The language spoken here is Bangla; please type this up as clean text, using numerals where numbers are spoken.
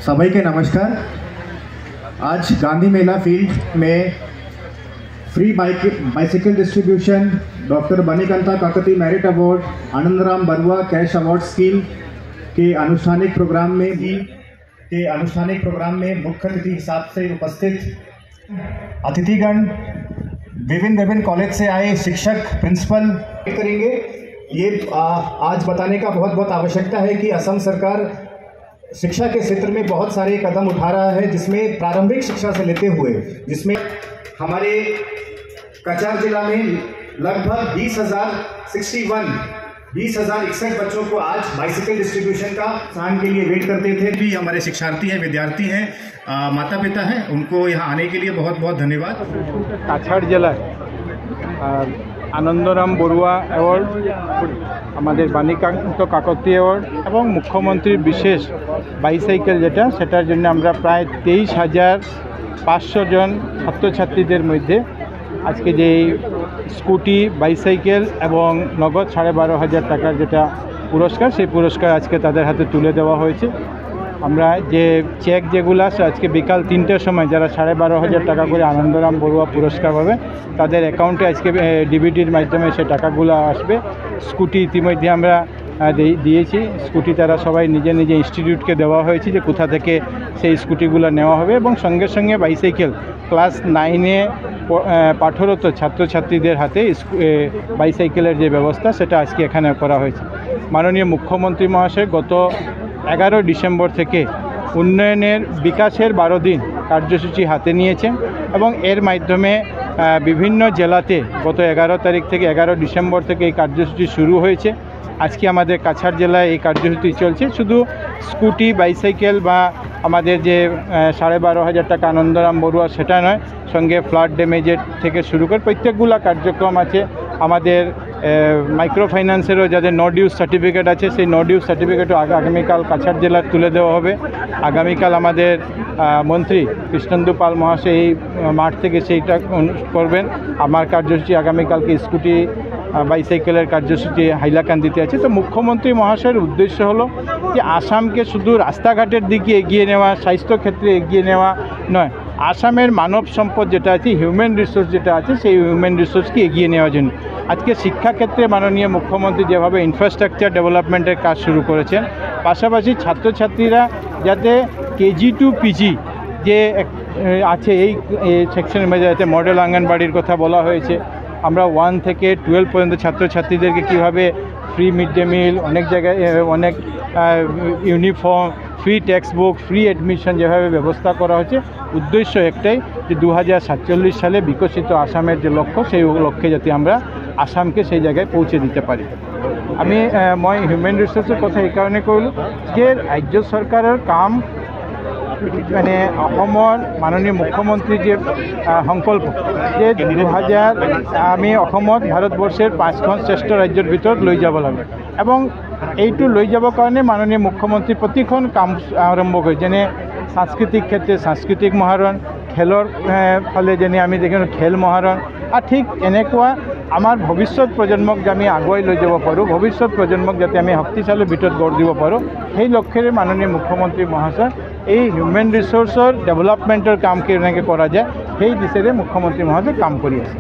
सभी के नमस्कार। आज गांधी मेला फील्ड में free bicycle distribution, doctor Banikanta Kakati merit award, Anandaram Barua cash award scheme के अनुष्ठानिक प्रोग्राम में मुख्य अतिथि हिसाब से उपस्थित अतिथिगण, विभिन्न कॉलेज से आए शिक्षक, प्रिंसिपल करेंगे। ये आज बताने का बहुत आवश्यकता है कि असम सरकार शिक्षा के क्षेत्र में बहुत सारे कदम उठा रहा है, जिसमें प्रारंभिक शिक्षा से लेते हुए जिसमें हमारे कछार जिला में लगभग 20,061 बच्चों को आज बाइसिकल डिस्ट्रीब्यूशन का स्थान के लिए वेट करते थे। भी हमारे शिक्षार्थी हैं, विद्यार्थी हैं, माता पिता हैं, उनको यहाँ आने के लिए बहुत धन्यवाद। कछार जिला आनंदराम बरुआ अवार्ड, हमारे बनीकांत काकती अवार्ड और मुख्यमंत्री विशेष बाइसाइकेल जेटा सेटार जन्य आमरा प्राय 23,500 जन छात्र छात्रीदेर मध्य आज के जे स्कूटी, बाइसाइकेल और नगद 12,500 टाकार जेटा पुरस्कार, से पुरस्कार आज के तादेर हाथे तुले देवा होयेछे। আমরা যে চেক যেগুলো আছে আজকে বিকাল 3টার সময় যারা 12,500 টাকা করে আনন্দরাম বড়ুয়া পুরস্কার পাবে তাদের অ্যাকাউন্টে আজকে ডিবিটির মাধ্যমে সে টাকাগুলো আসবে। স্কুটি ইতিমধ্যে আমরা দিয়েছি, স্কুটি তারা সবাই নিজে ইনস্টিটিউটকে দেওয়া হয়েছে যে কোথা থেকে সেই স্কুটিগুলো নেওয়া হবে, এবং সঙ্গে সঙ্গে বাইসাইকেল ক্লাস 9-এ পাঠরত ছাত্রছাত্রীদের হাতে বাইসাইকেলের যে ব্যবস্থা সেটা আজকে এখানে করা হয়েছে। মাননীয় মুখ্যমন্ত্রী মহাশয় গত 11 ডিসেম্বর থেকে উন্নয়নের বিকাশের 12 দিন কার্যসূচি হাতে নিয়েছেন এবং এর মাধ্যমে বিভিন্ন জেলাতে গত 11 তারিখ থেকে 11 ডিসেম্বর থেকে এই কার্যসূচি শুরু হয়েছে। আজকে আমাদের কাছাড় জেলায় এই কার্যসূচি চলছে। শুধু স্কুটি, বাইসাইকেল বা আমাদের যে 12,500 টাকা আনন্দরাম বড়ুয়া সেটা নয়, সঙ্গে ফ্লাড ড্যামেজের থেকে শুরু করে প্রত্যেকগুলো কার্যক্রম আছে। আমাদের মাইক্রো ফাইন্যান্সেরও যাদের নো ডিউজ সার্টিফিকেট আছে সেই নো ডিউজ সার্টিফিকেটও আগামীকাল কাছাড় জেলার তুলে দেওয়া হবে। আগামীকাল আমাদের মন্ত্রী কৃষ্ণেন্দু পাল মহাশয় এই মাঠ থেকে সেইটা করবেন। আমার কার্যসূচি আগামীকালকে স্কুটি, বাইসাইকেলের কার্যসূচি হাইলাকান্দিতে আছে। তো মুখ্যমন্ত্রী মহাশয়ের উদ্দেশ্য হলো যে আসামকে শুধু রাস্তাঘাটের দিকে এগিয়ে নেওয়া, স্বাস্থ্যক্ষেত্রে এগিয়ে নেওয়া নয়, আসামের মানব সম্পদ যেটা আছে, হিউম্যান রিসোর্স যেটা আছে, সেই হিউম্যান রিসোর্সকে এগিয়ে নেওয়ার জন্য আজকে শিক্ষাক্ষেত্রে মাননীয় মুখ্যমন্ত্রী যেভাবে ইনফ্রাস্ট্রাকচার ডেভেলপমেন্টের কাজ শুরু করেছেন, পাশাপাশি ছাত্রছাত্রীরা যাতে কেজি টু পিজি যে আছে এই সেকশনের মধ্যে যাতে মডেল আঙ্গনবাড়ির কথা বলা হয়েছে। আমরা 1 থেকে 12 পর্যন্ত ছাত্রছাত্রীদেরকে কীভাবে ফ্রি মিড ডে মিল, অনেক জায়গায় অনেক uniform, free text book, free admission যেভাবে ব্যবস্থা করা হচ্ছে, উদ্দেশ্য একটাই যে 2047 সালে বিকশিত আসামের যে লক্ষ্য, সেই লক্ষ্যে যাতে আমরা আসামকে সেই জায়গায় পৌঁছে দিতে পারি। মই হিউম্যান রিসোর্সের কথা এই কারণে কইলোঁ যে রাজ্য সরকারের কাম মানে অসমৰ মাননীয় মুখ্যমন্ত্রীৰ যে সংকল্প যে 2000 আমি অসমত ভাৰতবৰ্ষৰ 5খন শ্ৰেষ্ঠ ৰাজ্যৰ ভিতৰত লৈ যাব লাগে, এবং এইটো লৈ যাবৰ কাৰণে মাননীয় মুখ্যমন্ত্ৰী প্ৰতিখন কাম আৰম্ভ কৰে। যেনে সাংস্কৃতিক ক্ষেত্রে সাংস্কৃতিক মহারণ, খেলৰ ফালে যেনে আমি দেখিছোঁ খেল মহাৰণ, আর ঠিক এনেকুৱা আমাৰ ভৱিষ্যত প্ৰজন্মক যে আমি আগুৱাই লৈ যাব পাৰোঁ, ভৱিষ্যত প্ৰজন্মক যাতে আমি শক্তিশালীৰ ভিতৰত গঢ় দিব পাৰোঁ, সেই লক্ষ্যৰে মাননীয় মুখ্যমন্ত্ৰী মহাশয় এই হিউম্যান রিসোর্সর ডেভেলপমেন্টের কাম কেনেকৈ কৰা যায় সেই দিশেৰে মুখ্যমন্ত্ৰী মহাশয় কাম কৰি আছে।